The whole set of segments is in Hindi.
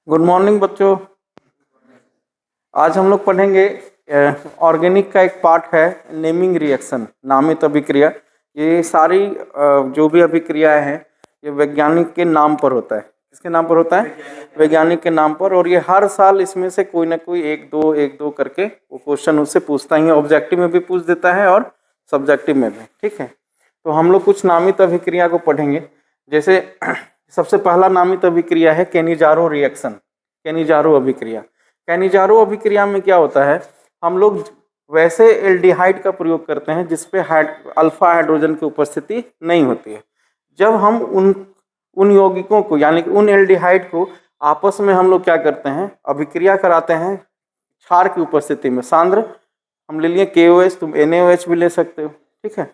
गुड मॉर्निंग बच्चों। आज हम लोग पढ़ेंगे ऑर्गेनिक का एक पार्ट है नेमिंग रिएक्शन, नामित अभिक्रिया। ये सारी जो भी अभिक्रियाएं हैं ये वैज्ञानिक के नाम पर होता है। किसके नाम पर होता है? वैज्ञानिक के नाम पर। और ये हर साल इसमें से कोई ना कोई एक दो करके वो क्वेश्चन उससे पूछता ही है। ऑब्जेक्टिव में भी पूछ देता है और सब्जेक्टिव में भी। ठीक है, तो हम लोग कुछ नामित अभिक्रिया को पढ़ेंगे। जैसे सबसे पहला नामित अभिक्रिया है कैनिजारो रिएक्शन, कैनिजारो अभिक्रिया। कैनिजारो अभिक्रिया में क्या होता है, हम लोग वैसे एल्डिहाइड का प्रयोग करते हैं जिसपे अल्फा हाइड्रोजन की उपस्थिति नहीं होती है। जब हम उन यौगिकों को यानी कि उन एल्डिहाइड को आपस में हम लोग क्या करते हैं, अभिक्रिया कराते हैं क्षार की उपस्थिति में। सांद्र हम ले लिए KOH, तुम NaOH भी ले सकते हो। ठीक है,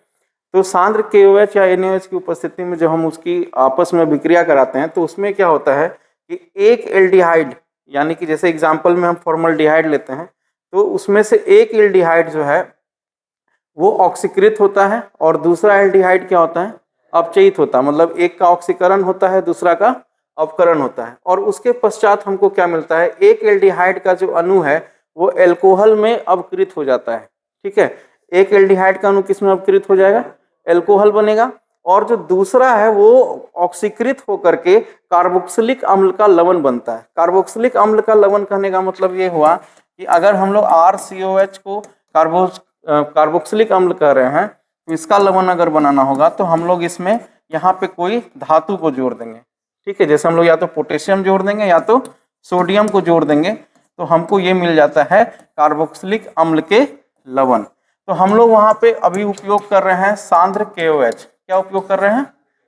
तो सांद्र KOH या NaOH की उपस्थिति में जब हम उसकी आपस में अभिक्रिया कराते हैं तो उसमें क्या होता है कि एक एल्डिहाइड, यानी कि जैसे एग्जाम्पल में हम फॉर्मल्डिहाइड लेते हैं तो उसमें से एक एल्डिहाइड जो है वो ऑक्सीकृत होता है और दूसरा एल्डिहाइड क्या होता है, अपचयित होता है। मतलब एक का ऑक्सीकरण होता है, दूसरा का अपकरण होता है। और उसके पश्चात हमको क्या मिलता है, एक एल्डिहाइड का जो अणु है वो एल्कोहल में अपकृत हो जाता है। ठीक है, एक एल्डिहाइड का अणु किस में अपकृत हो जाएगा, एल्कोहल बनेगा। और जो दूसरा है वो ऑक्सीकृत होकर के कार्बोक्सिलिक अम्ल का लवण बनता है। कार्बोक्सिलिक अम्ल का लवण कहने का मतलब ये हुआ कि अगर हम लोग RCOH को कार्बोक्सिलिक अम्ल कह रहे हैं तो इसका लवण अगर बनाना होगा तो हम लोग इसमें यहाँ पे कोई धातु को जोड़ देंगे। ठीक है, जैसे हम लोग या तो पोटेशियम जोड़ देंगे या तो सोडियम को जोड़ देंगे तो हमको ये मिल जाता है कार्बोक्सिलिक अम्ल के लवण। तो हम लोग वहां पे अभी उपयोग कर रहे हैं सांद्र KOH। क्या उपयोग कर रहे हैं,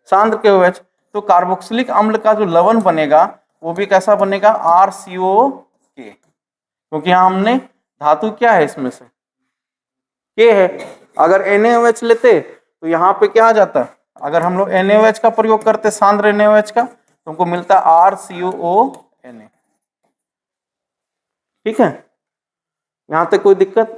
सांद्र KOH। तो कार्बोक्सिलिक अम्ल का जो लवण बनेगा वो भी कैसा बनेगा, RCOK, क्योंकि यहाँ हमने धातु क्या है इसमें से, K है। अगर NaOH लेते तो यहाँ पे क्या आ जाता, अगर हम लोग NaOH का प्रयोग करते सांद्र NaOH का तो हमको मिलता RCOONA। ठीक है, यहाँ तक कोई दिक्कत?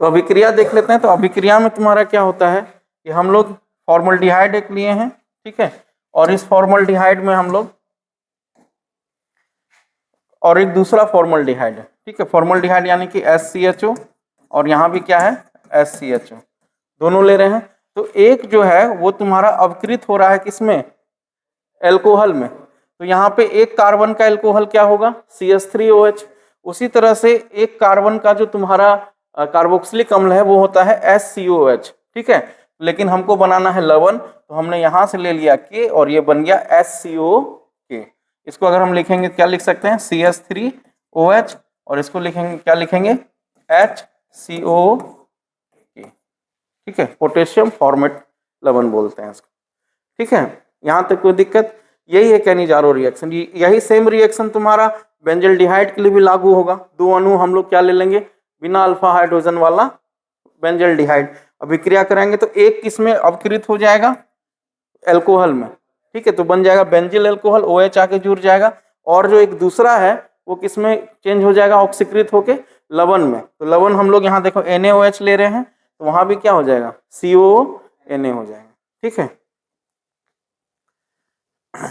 तो अभिक्रिया देख लेते हैं। तो अभिक्रिया में तुम्हारा क्या होता है कि हम लोग फॉर्मल्डिहाइड एक लिए हैं। ठीक है, और इस फॉर्मल्डिहाइड में हम लोग और एक दूसरा फॉर्मल्डिहाइड है। ठीक है, फॉर्मल्डिहाइड यानी कि SCHO और यहाँ भी क्या है SCHO, दोनों ले रहे हैं। तो एक जो है वो तुम्हारा अपकृत हो रहा है किसमें, एल्कोहल में। तो यहाँ पे एक कार्बन का एल्कोहल क्या होगा, CH3OH। उसी तरह से एक कार्बन का जो तुम्हारा कार्बोक्सिलिक अम्ल है वो होता है SCOH। ठीक है, लेकिन हमको बनाना है लवण तो हमने यहाँ से ले लिया K और ये बन गया SCOK। इसको अगर हम लिखेंगे क्या लिख सकते हैं, CH3OH, और इसको लिखेंगे क्या लिखेंगे, HCOK। ठीक है, पोटेशियम फॉर्मेट लवण बोलते हैं इसको। ठीक है, यहाँ तक कोई दिक्कत? यही है कैनिजारो रिएक्शन। यही सेम रिएक्शन तुम्हारा बेंजल्डिहाइड के लिए भी लागू होगा। दो अणु हम लोग क्या ले लेंगे, बिना अल्फा हाइड्रोजन वाला बेंजल्डिहाइड अभिक्रिया कराएंगे तो एक किसमें अपकृत हो जाएगा, एल्कोहल में। ठीक है, तो बन जाएगा बेंजिल एल्कोहल, OH आके जुड़ जाएगा। और जो एक दूसरा है वो किसमें चेंज हो जाएगा, ऑक्सीकृत होके लवण में। तो लवण हम लोग यहाँ देखो NaOH ले रहे हैं तो वहां भी क्या हो जाएगा, CONA हो जाएगा। ठीक है,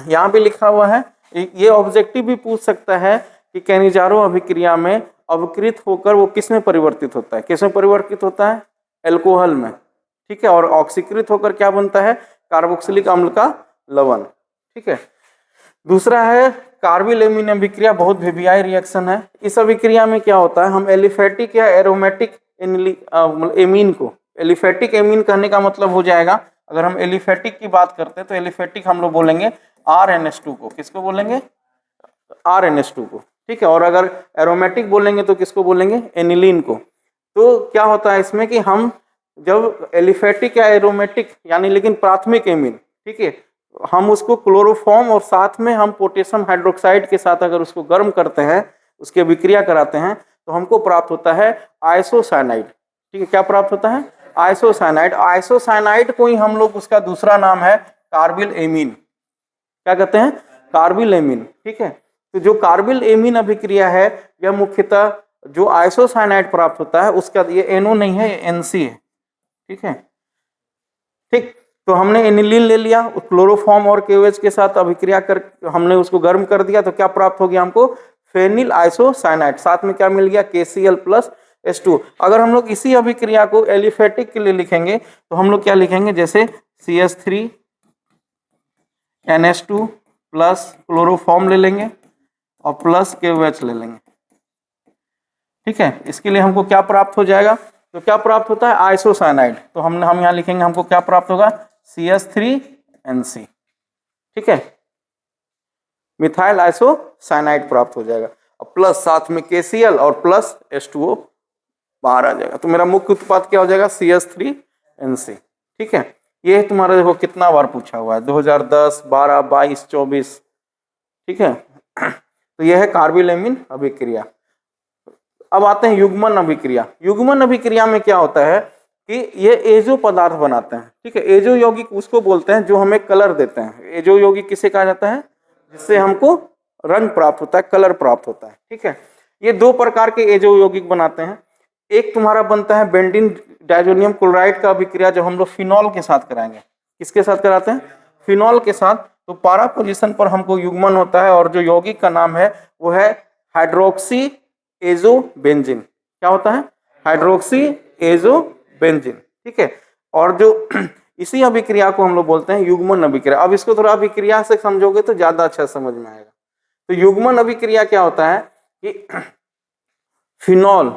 यहाँ भी लिखा हुआ है। ये ऑब्जेक्टिव भी पूछ सकता है कि कैनिजारो अभिक्रिया में अपकृत होकर वो किस में परिवर्तित होता है, किस में परिवर्तित होता है, एल्कोहल में। ठीक है, और ऑक्सीकृत होकर क्या बनता है, कार्बोक्सिलिक अम्ल का लवण। ठीक है, दूसरा है कार्बिल एमीन अभिक्रिया, बहुत वीवीआई रिएक्शन है। इस अभिक्रिया में क्या होता है, हम एलिफेटिक या एरोमेटिक एमीन को, एलिफेटिक एमीन कहने का मतलब हो जाएगा, अगर हम एलिफेटिक की बात करते हैं तो एलिफेटिक हम लोग बोलेंगे RNH2 को। किसको बोलेंगे, RNH2 को। ठीक है, और अगर एरोमेटिक बोलेंगे तो किसको बोलेंगे, एनिलीन को। तो क्या होता है इसमें कि हम जब एलिफेटिक या एरोमेटिक यानी लेकिन प्राथमिक एमीन, ठीक है, हम उसको क्लोरोफॉर्म और साथ में हम पोटेशियम हाइड्रोक्साइड के साथ अगर उसको गर्म करते हैं, उसकी अभिक्रिया कराते हैं तो हमको प्राप्त होता है आइसोसाइनाइड। ठीक है, क्या प्राप्त होता है, आइसोसाइनाइड। आइसोसाइनाइड को ही हम लोग उसका दूसरा नाम है कार्बिल एमीन। क्या कहते हैं, कार्बिल एमीन। ठीक है, तो जो कार्बिल एमीन अभिक्रिया है यह मुख्यतः जो आइसोसाइनाइड प्राप्त होता है उसका, ये NO नहीं है, ये NC है। ठीक है, ठीक। तो हमने एनिलीन ले लिया, क्लोरोफॉर्म और KOH के साथ अभिक्रिया कर हमने उसको गर्म कर दिया, तो क्या प्राप्त हो गया हमको? Phenyl isocyanide. साथ में क्या मिल गया? KCl plus H2। अगर हम लोग इसी अभिक्रिया को एलिफेटिक के लिए लिखेंगे तो हम लोग क्या लिखेंगे? जैसे CH3NH2 प्लस क्लोरोफॉर्म ले लेंगे और प्लस KOH ले लेंगे। ठीक है, इसके लिए हमको क्या प्राप्त हो जाएगा? तो क्या प्राप्त होता है? आइसोसाइनाइड। तो हम यहाँ लिखेंगे, हमको क्या प्राप्त होगा? CH3NC। ठीक है, मिथाइल आइसोसाइनाइड प्राप्त हो जाएगा, और प्लस साथ में KCl और प्लस H2O बाहर आ जाएगा। तो मेरा मुख्य उत्पाद क्या हो जाएगा? CH3NC। ठीक है, ये तुम्हारा देखो कितना बार पूछा हुआ है, 2010, 12, 22, 24। ठीक है, तो यह है कार्बिलेमिन अभिक्रिया। अब आते हैं युग्मन अभिक्रिया। युग्मन अभिक्रिया में क्या होता है कि ये एजो पदार्थ बनाते हैं। ठीक है, एजो यौगिक उसको बोलते हैं जो हमें कलर देते हैं। एजो यौगिक किसे कहा जाता है? जिससे हमको रंग प्राप्त होता है, कलर प्राप्त होता है। ठीक है, ये दो प्रकार के एजो यौगिक बनाते हैं। एक तुम्हारा बनता है बेंजीन डाइजोनियम क्लोराइड का अभिक्रिया, जो हम लोग फिनॉल के साथ कराएंगे। किसके साथ कराते हैं? फिनॉल के साथ। तो पारा पोजीशन पर हमको युग्मन होता है, और जो यौगिक का नाम है वो है हाइड्रोक्सी एजोबेंजीन। क्या होता है? Hydroxy azobenzene. ठीक है, और जो इसी अभिक्रिया को हम लोग बोलते हैं युग्मन अभिक्रिया। अब इसको थोड़ा अभिक्रिया से समझोगे तो ज्यादा अच्छा समझ में आएगा। तो युग्मन अभिक्रिया क्या होता है कि फिनॉल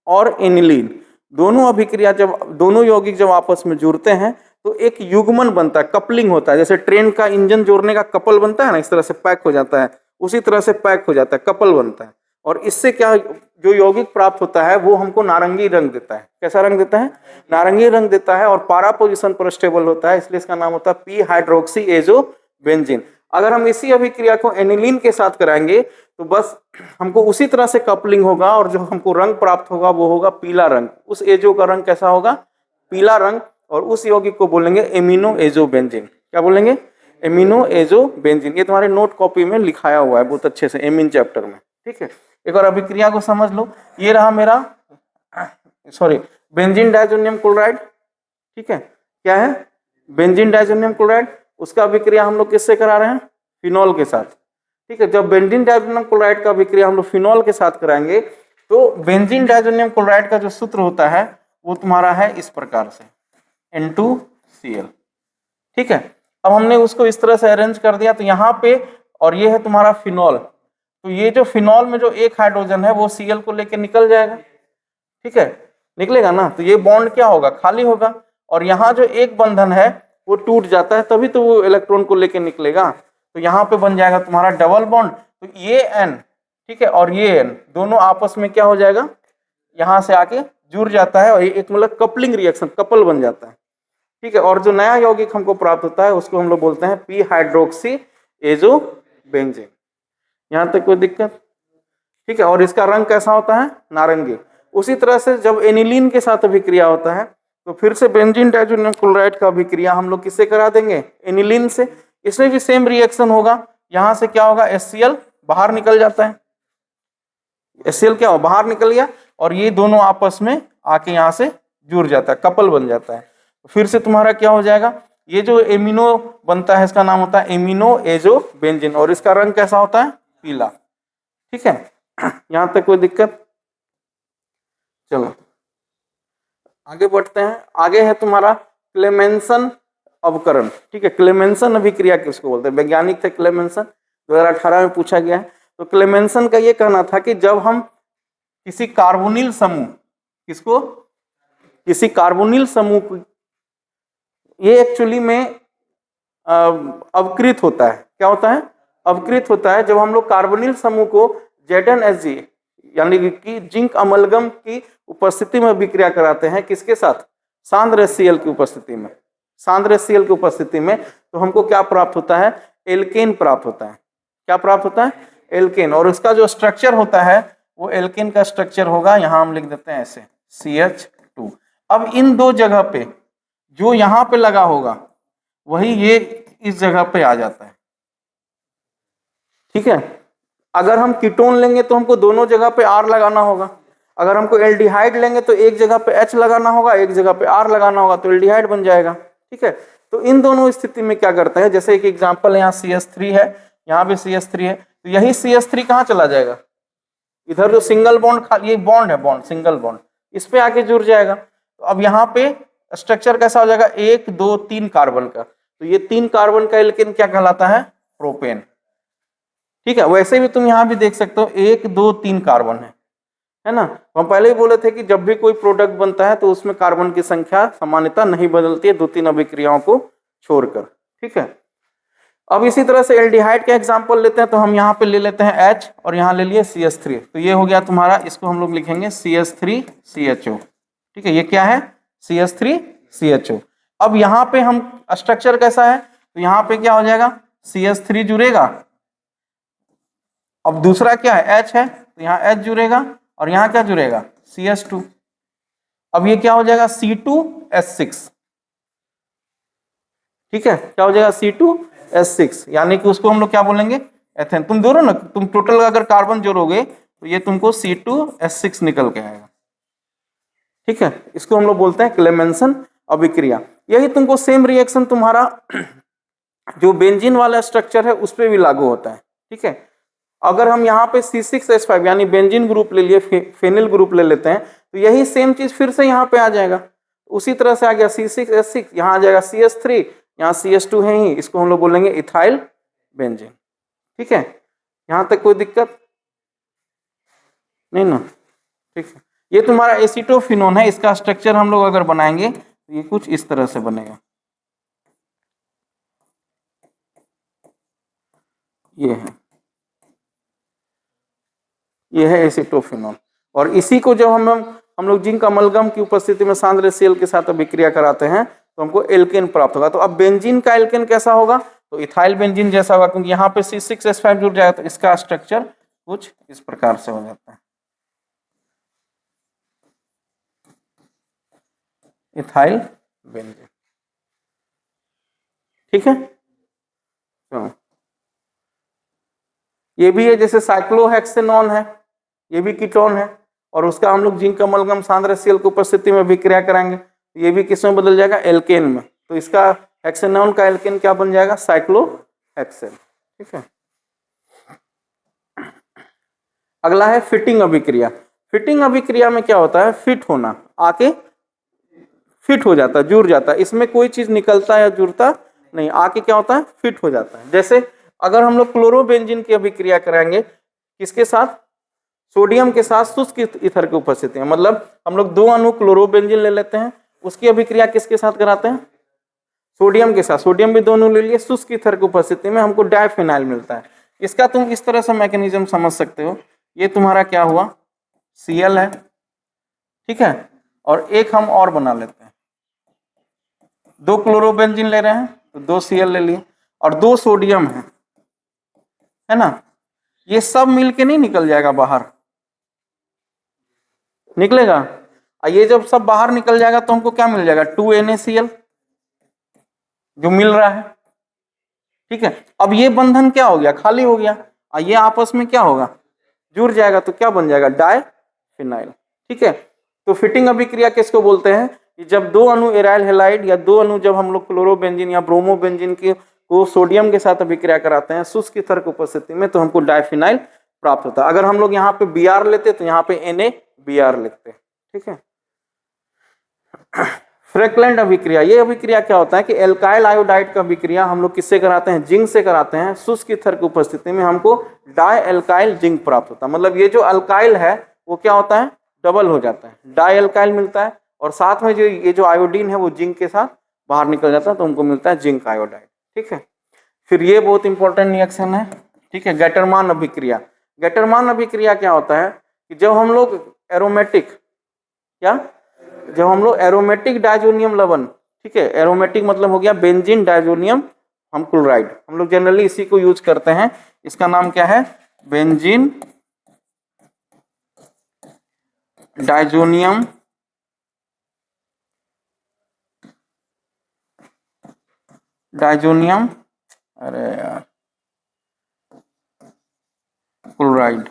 और एनिलीन दोनों अभिक्रिया दोनों यौगिक जब आपस में जुड़ते हैं तो एक युग्मन बनता है, कपलिंग होता है। जैसे ट्रेन का इंजन जोड़ने का कपल बनता है ना, इस तरह से पैक हो जाता है, उसी तरह से पैक हो जाता है, कपल बनता है। और इससे क्या जो यौगिक प्राप्त होता है वो हमको नारंगी रंग देता है। कैसा रंग देता है? नारंगी रंग देता है, और पारा पोजीशन पर स्टेबल होता है, इसलिए इसका नाम होता है पी हाइड्रोक्सी एजोबेंजीन। अगर हम इसी अभिक्रिया को एनिलीन के साथ कराएंगे तो बस हमको उसी तरह से कपलिंग होगा, और जो हमको रंग प्राप्त होगा वो होगा पीला रंग। उस एजो का रंग कैसा होगा? पीला रंग। और उस यौगिक को बोलेंगे एमिनो एजोबेंजीन। क्या बोलेंगे? Amino azobenzene. ये तुम्हारे नोट कॉपी में लिखाया हुआ है बहुत अच्छे से, एमिन चैप्टर में। ठीक है, एक और अभिक्रिया को समझ लो। ये रहा मेरा बेंजीन डाइजोनियम क्लोराइड। ठीक है, क्या है? Benzene diazonium chloride. उसका अभिक्रिया हम लोग किससे करा रहे हैं? फिनॉल के साथ। ठीक है, जब बेंजीन डाइजोनियम क्लोराइड का अभिक्रिया हम लोग फिनॉल के साथ कराएंगे तो बेंजीन डाइजोनियम क्लोराइड का जो सूत्र होता है वो तुम्हारा है इस प्रकार से, N2Cl। ठीक है, अब हमने उसको इस तरह से अरेंज कर दिया, तो यहाँ पे, और ये है तुम्हारा फिनॉल। तो ये जो फिनॉल में जो एक हाइड्रोजन है वो Cl को लेके निकल जाएगा। ठीक है, निकलेगा ना, तो ये बॉन्ड क्या होगा? खाली होगा। और यहाँ जो एक बंधन है वो टूट जाता है, तभी तो वो इलेक्ट्रॉन को लेके निकलेगा। तो यहाँ पे बन जाएगा तुम्हारा डबल बॉन्ड। तो ये N, ठीक है, और ये N दोनों आपस में क्या हो जाएगा? यहाँ से आके जुड़ जाता है, और ये एक मतलब कपलिंग रिएक्शन, कपल बन जाता है। ठीक है, और जो नया यौगिक हमको प्राप्त होता है उसको हम लोग बोलते हैं पी हाइड्रोक्सी एजोबेंजीन। यहाँ तक कोई दिक्कत? ठीक है, और इसका रंग कैसा होता है? नारंगी। उसी तरह से जब एनिलीन के साथ अभिक्रिया होता है तो फिर से बेंजीन डाइजोनियम क्लोराइड का अभिक्रिया हम लोग किससे करा देंगे? एनिलीन से। इसमें भी सेम रिएक्शन होगा। यहाँ से क्या होगा? HCl बाहर निकल जाता है। HCl क्या हो? बाहर निकल गया, और ये दोनों आपस में आके यहाँ से जुड़ जाता है, कपल बन जाता है। फिर से तुम्हारा क्या हो जाएगा? ये जो एमिनो बनता है इसका नाम होता है एमिनो एजोबेंजीन, और इसका रंग कैसा होता है? पीला। ठीक है, यहाँ तक कोई दिक्कत? चलो आगे बढ़ते हैं। आगे है तुम्हारा क्लेमेंसन अवकरण। ठीक है, क्लेमेंसन अभिक्रिया किसको बोलते हैं? वैज्ञानिक थे क्लेमेंसन, 2018 में पूछा गया है। तो क्लेमेंसन का ये कहना था कि जब हम किसी कार्बोनिल समूह, किसी कार्बोनिल समूह को, ये एक्चुअली में अवकृत होता है। क्या होता है? अवकृत होता है। जब हम लोग कार्बोनिल समूह को ZnHg यानी कि जिंक अमलगम की उपस्थिति में अभिक्रिया कराते हैं, किसके साथ? सांद्र HCl की उपस्थिति में। सांद्र HCl की उपस्थिति में तो हमको क्या प्राप्त होता है? एल्केन प्राप्त होता है। क्या प्राप्त होता है? एल्केन। और इसका जो स्ट्रक्चर होता है वो एल्केन का स्ट्रक्चर होगा, यहां हम लिख देते हैं ऐसे, CH2। अब इन दो जगह पे जो यहां पे लगा होगा वही ये इस जगह पे आ जाता है। ठीक है, अगर हम कीटोन लेंगे तो हमको दोनों जगह पे R लगाना होगा। अगर हमको एल्डिहाइड लेंगे तो एक जगह पे H लगाना होगा, एक जगह पे R लगाना होगा, तो एल्डिहाइड बन जाएगा। ठीक है, तो इन दोनों स्थिति में क्या करता है, जैसे एक एग्जांपल यहाँ CH3 है, यहाँ भी CH3 है, तो यही CH3 कहाँ चला जाएगा, इधर जो सिंगल बॉन्ड खाली ये बॉन्ड है, बॉन्ड सिंगल बॉन्ड, इस पे आके जुड़ जाएगा। तो अब यहाँ पे स्ट्रक्चर कैसा हो जाएगा, 1 2 3 कार्बन का, तो ये 3 कार्बन का एल्केन क्या कहलाता है, प्रोपेन। ठीक है, वैसे भी तुम यहाँ भी देख सकते हो 1 2 3 कार्बन है ना। तो हम पहले ही बोले थे कि जब भी कोई प्रोडक्ट बनता है तो उसमें कार्बन की संख्या सामान्यतः नहीं बदलती है 2-3 अभिक्रियाओं को छोड़कर। ठीक है, अब इसी तरह से एल्डिहाइड का एग्जांपल लेते हैं, तो हम यहाँ पे ले लेते हैं H और यहाँ ले लिए CH3, तो ये हो गया तुम्हारा, इसको हम लोग लिखेंगे CH3CHO। ठीक है, ये क्या है, CH3CHO। अब यहाँ पे हम स्ट्रक्चर कैसा है, तो यहाँ पे क्या हो जाएगा, CH3 जुड़ेगा, अब दूसरा क्या है H है, तो यहाँ H जुड़ेगा और यहाँ क्या जुड़ेगा, CH2। अब ये क्या हो जाएगा, C2H6। ठीक है, क्या हो जाएगा, C2H6, यानी कि उसको हम लोग क्या बोलेंगे, एथेन। तुम जोड़ो ना, तुम टोटल अगर कार्बन जोड़ोगे तो ये तुमको C2H6 निकल के आएगा। ठीक है, इसको हम लोग बोलते हैं क्लेमेंसन अभिक्रिया। यही तुमको सेम रिएक्शन तुम्हारा जो बेंजीन वाला स्ट्रक्चर है उस पर भी लागू होता है। ठीक है, अगर हम यहाँ पे C6H5 यानी बेंजीन ग्रुप ले लिए, फेनिल ग्रुप ले लेते हैं, तो यही सेम चीज फिर से यहाँ पे आ जाएगा। उसी तरह से आ गया C6H6, यहाँ आ जाएगा CH3, यहाँ CH2 है ही, इसको हम लोग बोलेंगे इथाइल बेंजीन। ठीक है, यहाँ तक कोई दिक्कत नहीं ना। ठीक है, ये तुम्हारा एसीटोफिनोन है, इसका स्ट्रक्चर हम लोग अगर बनाएंगे तो ये कुछ इस तरह से बनेगा, ये है एसीटोफिनोन। और इसी को जब हम लोग जिंक अमलगम की उपस्थिति में सांद्र सेल के साथ अभिक्रिया कराते हैं तो हमको एल्केन प्राप्त होगा। तो अब बेंजीन का एल्केन कैसा होगा, तो इथाइल बेंजीन जैसा होगा, क्योंकि यहाँ पे C6H5 जुड़ जाएगा, तो इसका स्ट्रक्चर कुछ इस प्रकार से हो जाता है, इथाइल बेंजीन। ठीक है, तो ये भी है, जैसे साइक्लोहेक्सेनॉन है, ये भी कीटोन है, और उसका हम लोग जिंक अमलगम सांद्र सेल की उपस्थिति में अभिक्रिया कराएंगे, ये भी किस में बदल जाएगा, एल्केन में। तो इसका हेक्सेनॉन का एल्केन क्या बन जाएगा, साइक्लोहेक्सेन। ठीक है, अगला है फिटिंग अभिक्रिया। फिटिंग अभिक्रिया में क्या होता है, फिट होना, आके फिट हो जाता है, जुड़ जाता है, इसमें कोई चीज निकलता है या जुड़ता नहीं, आके क्या होता है, फिट हो जाता है। जैसे अगर हम लोग क्लोरोबेंजीन की अभिक्रिया कराएंगे, किसके साथ, सोडियम के साथ शुष्क ईथर की उपस्थिति में, मतलब हम लोग 2 अणु क्लोरोबेंजीन ले लेते हैं, उसकी अभिक्रिया किसके साथ कराते हैं, सोडियम के साथ, सोडियम भी 2 अणु ले लिए, शुष्क ईथर की उपस्थिति में हमको डाइफिनाइल मिलता है। इसका तुम इस तरह से मैकेनिज्म समझ सकते हो, ये तुम्हारा क्या हुआ, Cl है, ठीक है, और एक हम और बना लेते हैं, 2 क्लोरोबेंजीन ले रहे हैं तो 2 Cl ले लिए, और 2 सोडियम है ना, ये सब मिलके नहीं निकल जाएगा बाहर, निकलेगा, ये जब सब बाहर निकल जाएगा तो हमको क्या मिल जाएगा, 2NaCl जो मिल रहा है। ठीक है, अब ये बंधन क्या हो गया, खाली हो गया, ये आपस में क्या होगा, जुड़ जाएगा, तो क्या बन जाएगा, डाइफिनाइल। ठीक है, तो फिटिंग अभिक्रिया किसको बोलते हैं, कि जब 2 अणु एराइल हैलाइड या 2 अणु जब हम लोग क्लोरोबेंजीन या ब्रोमोबेंजीन को सोडियम के साथ अभिक्रिया कराते हैं शुष्क ईथर की उपस्थिति में, तो हमको डाइफिनाइल प्राप्त होता है। अगर हम लोग यहाँ पे Br लेते तो यहाँ पे NaBr लिखते। ठीक है, फ्रैकलैंड अभिक्रिया, ये अभिक्रिया क्या होता है कि एल्काइल आयोडाइड का अभिक्रिया हम लोग किससे कराते हैं, जिंक से कराते हैं, शुष्क ईथर की उपस्थिति में हमको डाई एल्काइल जिंक प्राप्त होता है। मतलब ये जो अल्काइल है वो क्या होता है, डबल हो जाता है, डाई एल्काइल मिलता है, और साथ में जो ये जो आयोडीन है वो जिंक के साथ बाहर निकल जाता है, तो हमको मिलता है जिंक आयोडाइड। ठीक है, फिर ये बहुत इंपॉर्टेंट रिएक्शन है। ठीक है, गैटरमान अभिक्रिया। गैटरमान अभिक्रिया क्या होता है कि जब हम लोग एरोमेटिक डाइजोनियम लवण, ठीक है, एरोमेटिक मतलब हो गया बेंजीन डाइजोनियम हम क्लोराइड, हम लोग जनरली इसी को यूज करते हैं, इसका नाम क्या है, बेंजीन डाइजोनियम अरे यार क्लोराइड,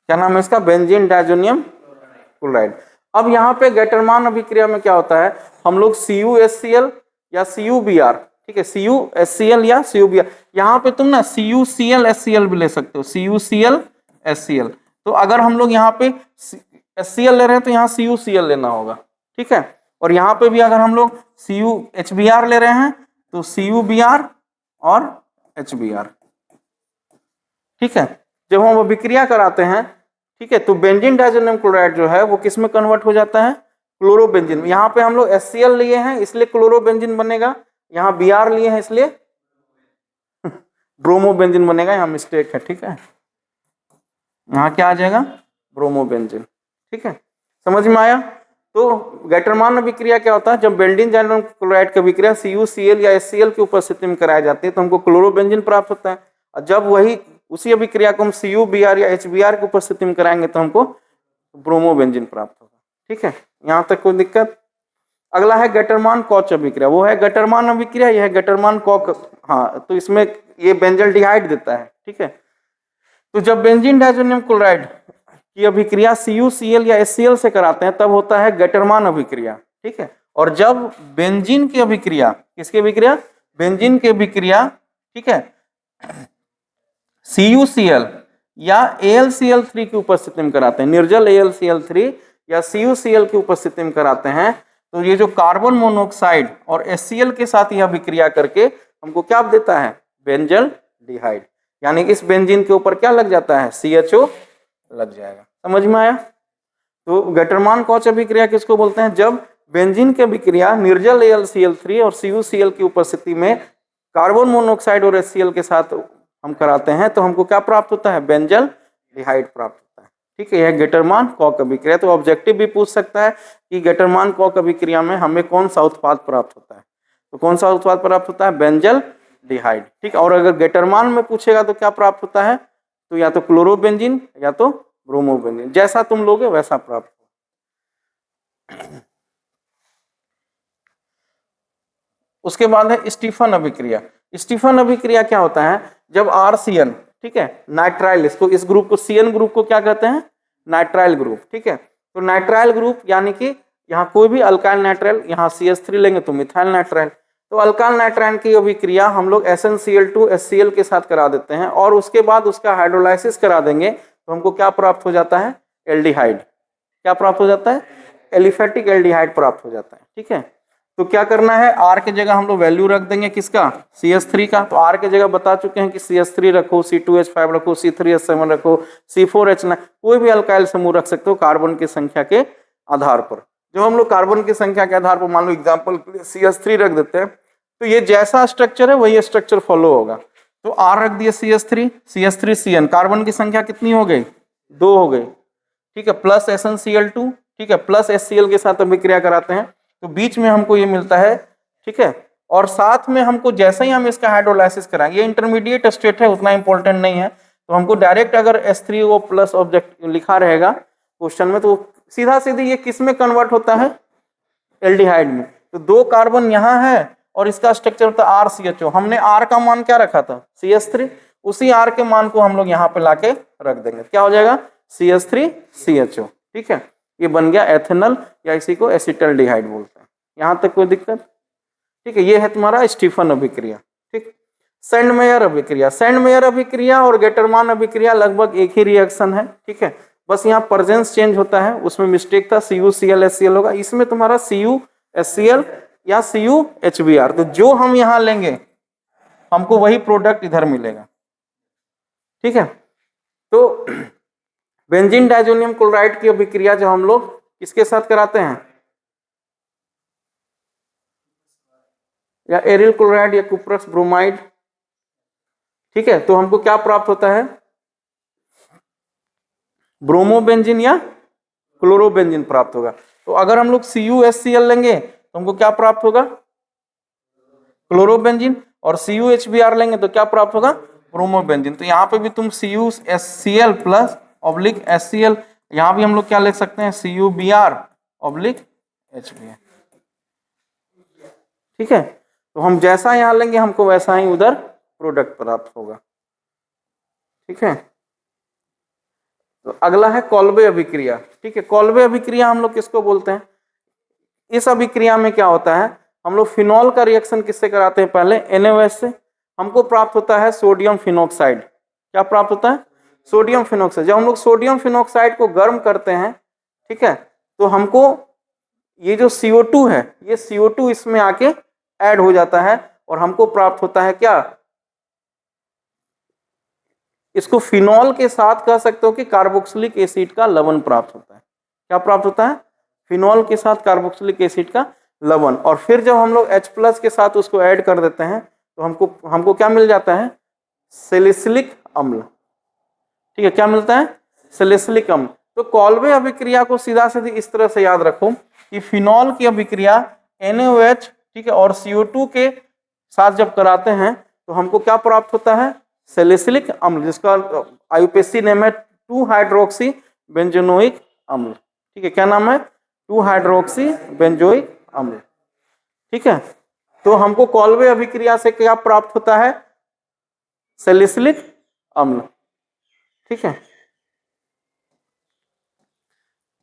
क्या नाम है इसका, बेंजीन डाइजोनियम क्लोराइड। अब यहाँ पे गैटरमान अभिक्रिया में क्या होता है, हम लोग CuHCl या CuBr, ठीक है, CuHCl या CuBr, यहाँ पे तुम ना CuCl भी ले सकते हो, CuCl तो अगर हम लोग यहाँ पे HCl ले रहे हैं तो यहाँ CuCl लेना होगा, ठीक है। और यहाँ पे भी अगर हम लोग CuHBr ले रहे हैं तो CuBr और HBr, ठीक है। जब हम अभिक्रिया कराते हैं, ठीक है, तो बेंजीन डाइजोनियम क्लोराइड जो है वो किस में कन्वर्ट हो जाता है, क्लोरोबेंजीन। यहाँ पे हम लोग HCl लिए हैं इसलिए क्लोरोबेंजीन बनेगा, यहाँ Br लिए हैं इसलिए ब्रोमोबेंजीन बनेगा, यहाँ मिस्टेक है, ठीक है। यहाँ क्या आ जाएगा, ब्रोमोबेंजीन, ठीक है, समझ में आया। तो गैटरमान अभिक्रिया क्या होता है, जब बेंजीन डाइजोनियम क्लोराइड की अभिक्रिया CuCl या HCl की उपस्थिति में कराई जाती है तो हमको क्लोरोबेंजीन प्राप्त होता है, और जब वही उसी अभिक्रिया को हम CuBr या HBr की उपस्थिति में कराएंगे तो हमको ब्रोमोबेंजीन प्राप्त होगा, ठीक है। यहाँ तक कोई दिक्कत। अगला है गैटरमान कॉच अभिक्रिया, वो है गैटरमान अभिक्रिया, यह है गैटरमान कॉक, हाँ, तो इसमें ये बेंजल्डिहाइड देता है, ठीक है। तो जब बेंजीन डाइजोनियम क्लोराइड की अभिक्रिया CuCl या HCl से कराते हैं तब होता है गैटरमान अभिक्रिया, ठीक है। और जब बेंजीन की अभिक्रिया, किसकी अभिक्रिया, बेंजीन की अभिक्रिया, ठीक है, CuCl या AlCl3 की उपस्थिति में कराते हैं, निर्जल AlCl3 या CuCl की उपस्थिति में कराते हैं, तो ये जो कार्बन मोनोऑक्साइड और HCl के साथ यह अभिक्रिया करके हमको क्या देता है, बेंजल डिहाइड, यानी इस बेंजीन के ऊपर क्या लग जाता है, CHO लग जाएगा। समझ में आया। तो गैटरमान कॉच अभिक्रिया किसको बोलते हैं, जब बेंजीन की अभिक्रिया निर्जल AlCl3 और CuCl की उपस्थिति में कार्बन मोनोऑक्साइड और HCl के साथ हम कराते हैं तो हमको क्या प्राप्त होता है, बेंजल डिहाइड प्राप्त होता है, ठीक है। यह गैटरमान कॉक अभिक्रिया। तो ऑब्जेक्टिव भी पूछ सकता है कि गैटरमान कॉक अभिक्रिया में हमें कौन सा उत्पाद प्राप्त होता है, तो कौन सा उत्पाद प्राप्त होता है, बेंजल डिहाइड, ठीक। और अगर गैटरमान में पूछेगा तो क्या प्राप्त होता है, तो या तो क्लोरोबेंजीन या तो ब्रोमोबेंजीन, जैसा तुम लोगे वैसा प्राप्त हो। उसके बाद है स्टीफन अभिक्रिया। स्टीफन अभिक्रिया क्या होता है, जब RCN, ठीक है, नाइट्राइल, इसको, इस ग्रुप को, CN ग्रुप को क्या कहते हैं, नाइट्राइल ग्रुप, ठीक है। तो नाइट्राइल ग्रुप यानी कि यहाँ कोई भी अल्काइल नाइट्राइल, यहाँ CH3 लेंगे तो मिथाइल नाइट्राइल, तो अल्काइल नाइट्राइल की अभिक्रिया हम लोग SnCl2 HCl के साथ करा देते हैं और उसके बाद उसका हाइड्रोलाइसिस करा देंगे तो हमको क्या प्राप्त हो जाता है, एल्डिहाइड। क्या प्राप्त हो जाता है, एलिफेटिक एल्डिहाइड प्राप्त हो जाता है, ठीक है। तो क्या करना है, R के जगह हम लोग वैल्यू रख देंगे किसका, CH3 का। तो R के जगह बता चुके हैं कि CH3 रखो, C2H5 रखो, C3H7 रखो, C4H9, कोई भी अल्काइल समूह रख सकते हो कार्बन की संख्या के आधार पर। जो हम लोग कार्बन की संख्या के आधार पर मान लो एग्जाम्पल CH3 रख देते हैं तो ये जैसा स्ट्रक्चर है वही स्ट्रक्चर फॉलो होगा। तो R रख दिया CH3, CH3CN, कार्बन की संख्या कितनी हो गई, 2 हो गई, ठीक है, प्लस SnCl2, ठीक है, प्लस HCl के साथ अभिक्रिया कराते हैं तो बीच में हमको ये मिलता है, ठीक है। और साथ में हमको जैसे ही हम इसका हाइड्रोलाइसिस कराएंगे, ये इंटरमीडिएट स्टेट है, उतना इंपॉर्टेंट नहीं है, तो हमको डायरेक्ट अगर H3O प्लस ऑब्जेक्ट लिखा रहेगा क्वेश्चन में तो सीधा सीधी ये किस में कन्वर्ट होता है, एल्डिहाइड में। तो 2 कार्बन यहाँ है और इसका स्ट्रक्चर होता है RCHO। हमने R का मान क्या रखा था, CH3, उसी R के मान को हम लोग यहाँ पे लाके रख देंगे, क्या हो जाएगा, CH3CHO, ठीक है। ये बन गया एथेनॉल या इसी को एसिटल्डिहाइड बोलते हैं। यहाँ तक कोई दिक्कत, ठीक है। ये है तुम्हारा स्टीफन अभिक्रिया, ठीक। सैंडमेयर अभिक्रिया, सैंडमेयर अभिक्रिया और गैटरमान अभिक्रिया लगभग एक ही रिएक्शन है, ठीक है, बस यहाँ प्रेजेंस चेंज होता है, उसमें मिस्टेक था, CuCl HCl होगा, इसमें तुम्हारा CuHCl या CuHBr। तो जो हम यहाँ लेंगे हमको वही प्रोडक्ट इधर मिलेगा, ठीक है। तो बेंजीन डाइजोनियम क्लोराइड की अभिक्रिया जो हम लोग किसके साथ कराते हैं, या एरिल क्लोराइड या कुप्रस ब्रोमाइड, ठीक है, तो हमको क्या प्राप्त होता है, ब्रोमोबेंजीन या क्लोरोबेंजीन प्राप्त होगा। तो अगर हम लोग CuHCl लेंगे तो हमको क्या प्राप्त होगा, क्लोरोबेंजीन, और CuHBr लेंगे तो क्या प्राप्त होगा, ब्रोमोबेंजीन। तो यहाँ पे भी तुम CuHCl प्लस ऑब्लिक HCl, यहाँ भी हम लोग क्या लिख सकते हैं, CuBr ऑब्लिक HBr, ठीक है। तो हम जैसा यहाँ लेंगे हमको वैसा ही उधर प्रोडक्ट प्राप्त होगा, ठीक है। तो अगला है कॉल्बे अभिक्रिया। ठीक है, कॉल्बे अभिक्रिया हम लोग किसको बोलते हैं? इस अभिक्रिया में क्या होता है, हम लोग फिनॉल का रिएक्शन किससे कराते हैं? पहले NaOH से हमको प्राप्त होता है सोडियम फिनॉक्साइड। क्या प्राप्त होता है? Sodium phenoxide. जब हम लोग सोडियम फिनॉक्साइड को गर्म करते हैं, ठीक है, तो हमको ये जो CO2 है, ये CO2 इसमें आके ऐड हो जाता है और हमको प्राप्त होता है क्या? इसको फिनॉल के साथ कह सकते हो कि कार्बोक्सिलिक एसिड का लवण प्राप्त होता है। क्या प्राप्त होता है? फिनॉल के साथ कार्बोक्सिलिक एसिड का लवण। और फिर जब हम लोग H+ के साथ उसको ऐड कर देते हैं तो हमको क्या मिल जाता है? सैलिसिलिक अम्ल। ठीक है, क्या मिलता है? सैलिसिलिक अम्ल। तो कॉल्बे अभिक्रिया को सीधा सीधी इस तरह से याद रखो कि फिनॉल की अभिक्रिया NaOH, ठीक है, और CO2 के साथ जब कराते हैं तो हमको क्या प्राप्त होता है? सैलिसिलिक अम्ल, जिसका IUPAC नेम है 2 हाइड्रोक्सी बेंजोनोइक अम्ल। ठीक है, क्या नाम है? 2 हाइड्रोक्सी बेंजोइक अम्ल। ठीक है, तो हमको कॉल्बे अभिक्रिया से क्या प्राप्त होता है? सैलिसिलिक अम्ल। ठीक है,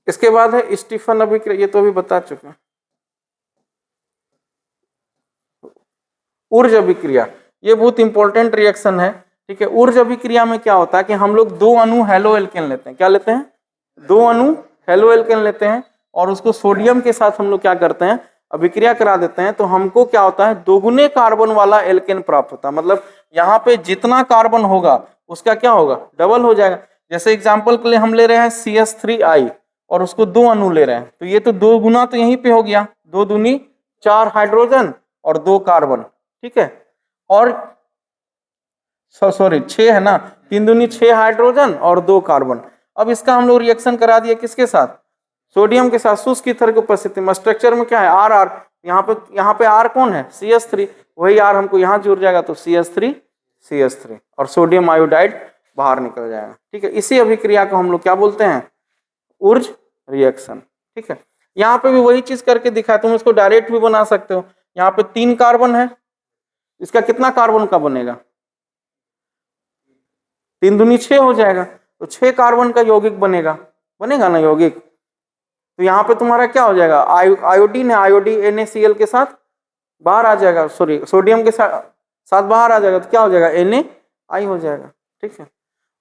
इसके बाद है स्टीफन अभिक्रिया, ये तो अभी बता चुके हैं। ऊर्ज अभिक्रिया, ये बहुत इंपॉर्टेंट रिएक्शन है। ठीक है, ऊर्ज अभिक्रिया में क्या होता है कि हम लोग 2 अणु हेलो एल्केन लेते हैं। क्या लेते हैं? 2 अणु हेलो एल्केन लेते हैं और उसको सोडियम के साथ हम लोग क्या करते हैं? अभिक्रिया करा देते हैं। तो हमको क्या होता है? दोगुने कार्बन वाला एल्केन प्राप्त होता है। मतलब यहाँ पे जितना कार्बन होगा उसका क्या होगा? डबल हो जाएगा। जैसे एग्जाम्पल के लिए हम ले रहे हैं CH3I और उसको 2 अणु ले रहे हैं, तो ये तो 2 गुना तो यहीं पे हो गया, 2 दूनी 4 हाइड्रोजन और 2 कार्बन। ठीक है, और सॉरी 6 है ना, 3 दूनी 6 हाइड्रोजन और 2 कार्बन। अब इसका हम लोग रिएक्शन करा दिए किसके साथ? सोडियम के साथ। शुष्क ईथर की उपस्थिति में स्ट्रक्चर में क्या है? RR। यहाँ पे R कौन है? CH3। वही R हमको यहाँ जुड़ जाएगा तो CH3 और सोडियम आयोडाइड बाहर निकल जाएगा। ठीक है, इसी अभिक्रिया को हम लोग क्या बोलते हैं? Wurtz reaction. ठीक है, यहाँ पे भी वही चीज करके दिखाया, तुम इसको डायरेक्ट भी बना सकते हो। यहाँ पे 3 कार्बन है, इसका कितना कार्बन का बनेगा? 3 दूनी 6 हो जाएगा, तो 6 कार्बन का यौगिक बनेगा ना यौगिक। तो यहाँ पे तुम्हारा क्या हो जाएगा? आयोडीन है, आयोडीन NaCl के साथ बाहर आ जाएगा, सॉरी सोडियम के साथ बाहर आ जाएगा, तो क्या हो जाएगा? Na हो जाएगा। ठीक है,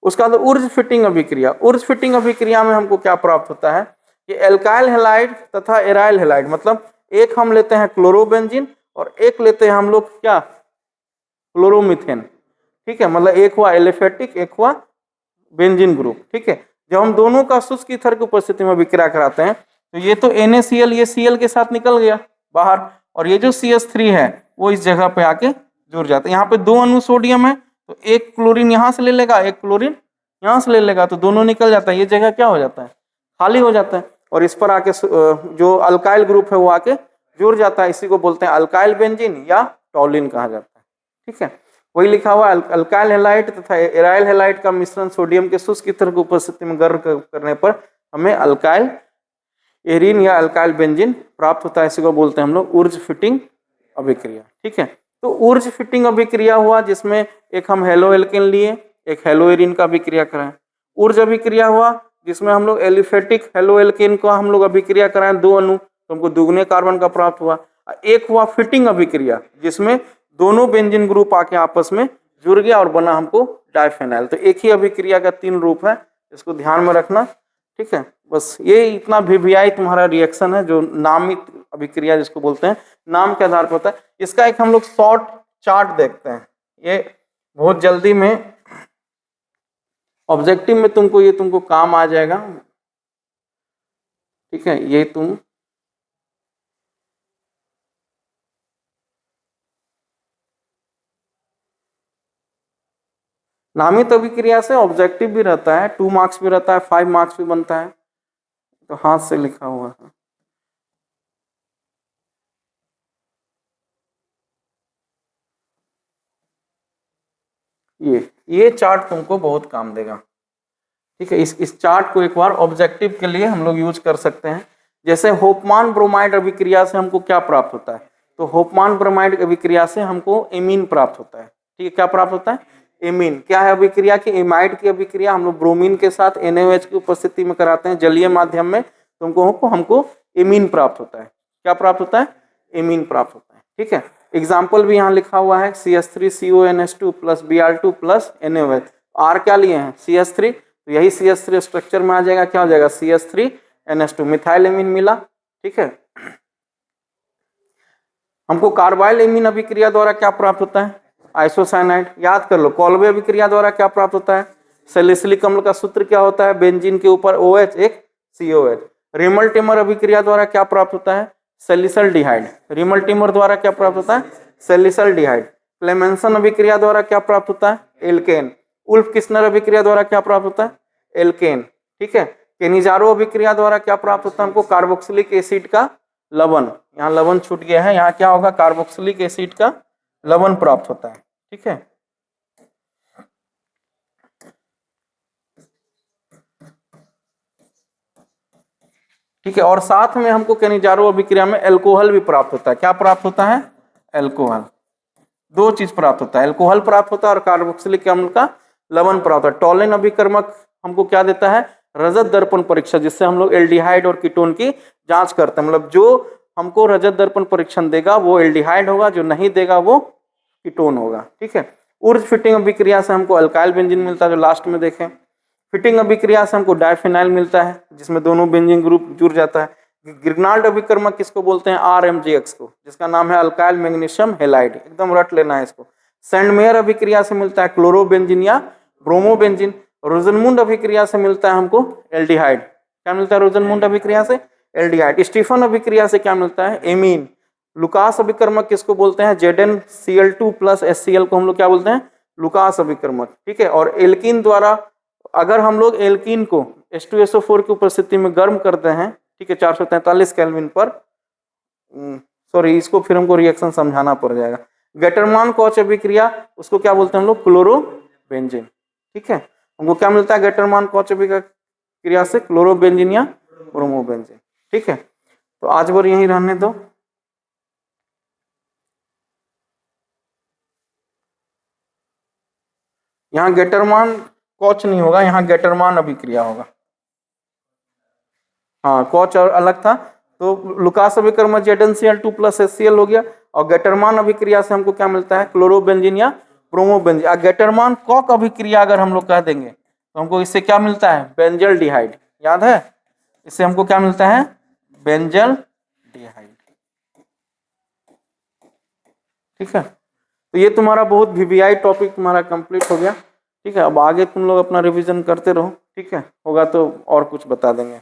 उसका बाद ऊर्ज फिटिंग अभिक्रिया। ऊर्ज फिटिंग अभिक्रिया में हमको क्या प्राप्त होता है कि एल्काइल हैलाइड तथा एराइल हैलाइड, मतलब एक हम लेते हैं क्लोरोबेंजीन और एक लेते हैं हम लोग क्या? क्लोरोमीथेन। ठीक है, मतलब एक हुआ एलिफेटिक, एक हुआ बेंजीन ग्रुप। ठीक है, जब हम दोनों का शुष्क ईथर की उपस्थिति में अभिक्रिया कराते हैं तो ये तो NaCl, ये Cl के साथ निकल गया बाहर, और ये जो CH3 है वो इस जगह पे आके जुड़ जाता है। यहाँ पे 2 अणु सोडियम है, तो एक क्लोरीन यहाँ से ले लेगा, एक क्लोरीन यहाँ से ले लेगा, तो दोनों निकल जाता है। ये जगह क्या हो जाता है? खाली हो जाता है, और इस पर आके जो अल्काइल ग्रुप है वो आके जुड़ जाता है। इसी को बोलते हैं अल्काइल बेंजीन या टॉलिन कहा जाता है। ठीक है, वही लिखा हुआ अल्काइल हैलाइड तथा एराइल हैलाइड का मिश्रण सोडियम के शुष्क ईथर की उपस्थिति में गर्म करने पर हमें अल्काइल एरीन या अल्काइल बेंजीन प्राप्त होता है। इसी को बोलते हैं हम लोग ऊर्ज फिटिंग अभिक्रिया। ठीक है, तो ऊर्ज फिटिंग अभिक्रिया हुआ जिसमें एक हम हेलो एल्केन लिए, एक हेलो एरीन का अभिक्रिया कराएं। ऊर्ज अभिक्रिया हुआ जिसमें हम लोग एलिफेटिक हेलो एल्केन का हम लोग अभिक्रिया कराएं 2 अणु, तो हमको दुगने कार्बन का प्राप्त हुआ। एक हुआ फिटिंग अभिक्रिया जिसमें दोनों बेंजीन ग्रुप आके आपस में जुड़ गया और बना हमको डाइफेनाइल। तो एक ही अभिक्रिया का 3 रूप है, इसको ध्यान में रखना। ठीक है, बस ये इतना VVI तुम्हारा रिएक्शन है जो नामित अभिक्रिया जिसको बोलते हैं, नाम के आधार पर होता है। इसका एक हम लोग शॉर्ट चार्ट देखते हैं, ये बहुत जल्दी में ऑब्जेक्टिव में तुमको काम आ जाएगा। ठीक है, ये तुम नामित अभिक्रिया से ऑब्जेक्टिव भी रहता है, 2 मार्क्स भी रहता है, 5 मार्क्स भी बनता है। तो हाथ से लिखा हुआ है। ये चार्ट तुमको बहुत काम देगा। ठीक है, इस चार्ट को एक बार ऑब्जेक्टिव के लिए हम लोग यूज कर सकते हैं। जैसे होपमान ब्रोमाइड अभिक्रिया से हमको क्या प्राप्त होता है? तो होपमान ब्रोमाइड अभिक्रिया से हमको एमीन प्राप्त होता है। ठीक है, क्या प्राप्त होता है? एमीन। क्या है अभिक्रिया की? एमाइड की अभिक्रिया हम लोग ब्रोमीन के साथ NaOH की उपस्थिति में कराते हैं जलीय माध्यम में, तो हमको एमीन प्राप्त होता है। क्या प्राप्त होता है? एमीन प्राप्त होता है। ठीक है, एग्जाम्पल भी यहाँ लिखा हुआ है, CH3CONS2 plus Br2 plus NaOH। R क्या लिए हैं? CH3, तो यही CH3 स्ट्रक्चर में आ जाएगा, क्या हो जाएगा? CH3NH2, मिथाइल एमीन मिला। ठीक है, हमको कार्बाइल एमीन अभिक्रिया द्वारा क्या प्राप्त होता है? आइसोसाइनाइड। याद कर लो, कॉल्वे अभिक्रिया द्वारा क्या प्राप्त होता है? सैलिसिलिक अम्ल का सूत्र क्या होता है? बेंजीन के ऊपर OH एक COH। रिमल टिमर अभिक्रिया द्वारा क्या प्राप्त होता है? सैलिसल्डिहाइड। रिमल टिमर द्वारा क्या प्राप्त होता है? सैलिसल्डिहाइड। क्लेमेंसन अभिक्रिया द्वारा क्या प्राप्त होता है? एल्केन। उल्फ किस्नर अभिक्रिया द्वारा क्या प्राप्त होता है? एल्केन। ठीक है, केनिजारो अभिक्रिया द्वारा क्या प्राप्त होता है हमको? कार्बोक्सिलिक एसिड का लवण। यहाँ लवण छूट गया है, यहाँ क्या होगा? कार्बोक्सिलिक एसिड का लवण प्राप्त होता है। ठीक है, ठीक है, और साथ में हमको केनिजारो अभिक्रिया में एल्कोहल भी प्राप्त होता है। क्या प्राप्त होता है? एल्कोहल। दो चीज प्राप्त होता है, एल्कोहल प्राप्त होता है और कार्बोक्सिलिक अम्ल का लवण प्राप्त होता है। टॉलिन अभिकर्मक हमको क्या देता है? रजत दर्पण परीक्षा, जिससे हम लोग एल्डिहाइड और कीटोन की जांच करते हैं। मतलब जो हमको रजत दर्पण परीक्षण देगा वो एल्डिहाइड होगा, जो नहीं देगा वो कीटोन होगा। ठीक है, ऊर्ज फिटिंग अभिक्रिया से हमको अल्काइल बेंजीन मिलता है, जो लास्ट में देखें। फिटिंग अभिक्रिया से हमको डाइफिनाइल मिलता है, जिसमें दोनों बेंजीन ग्रुप जुड़ जाता है। ग्रिग्नाल्ड अभिकर्मक किसको बोलते हैं? RMGX को, जिसका नाम है अल्काइल मैग्नीशियम हैलाइड। एकदम रट लेना है इसको। सैंडमेयर अभिक्रिया से मिलता है क्लोरोबेंजीन या ब्रोमोबेंजीन। रोजनमुंड अभिक्रिया से मिलता है हमको एल्डिहाइड। क्या मिलता है रोजनमुंड अभिक्रिया से? एल्डिहाइड। स्टीफन अभिक्रिया से क्या मिलता है? एमीन। लुकास अभिकर्मक किसको बोलते हैं? ZnCl2 प्लस HCl को हम लोग क्या बोलते हैं? लुकास अभिकर्मक। ठीक है, और एल्कीन द्वारा अगर हम लोग एल्कीन को H2SO4 की उपस्थिति में गर्म करते हैं, ठीक है, 443 केल्विन पर, सॉरी इसको फिर हमको रिएक्शन समझाना पड़ जाएगा। गेटरमान कॉच अभिक्रिया, उसको क्या बोलते हैं हम लोग? क्लोरोबेंजीन। ठीक है, हमको क्या मिलता है गेटरमान कॉच अभिक्रिया से? क्लोरोबेंजीन या ब्रोमोबेंजीन। ठीक है, तो आज बार यहीं रहने दो। यहाँ गेटरमान कॉच नहीं होगा, यहाँ गेटरमान अभिक्रिया होगा। हाँ, कॉच और अलग था, तो लुकास अभिकर्मक ZnCl2 प्लस HCl हो गया। और गेटरमान अभिक्रिया से हमको क्या मिलता है? क्लोरोबेंजीन या ब्रोमोबेंजीन। गेटरमान कॉक अभिक्रिया अगर हम लोग कह देंगे तो हमको इससे क्या मिलता है? बेंजल डिहाइड। याद है? इससे हमको क्या मिलता है? बेंजल डिहाइड। ठीक है, तो ये तुम्हारा बहुत VVI टॉपिक तुम्हारा कंप्लीट हो गया। ठीक है, अब आगे तुम लोग अपना रिवीजन करते रहो। ठीक है, होगा तो और कुछ बता देंगे।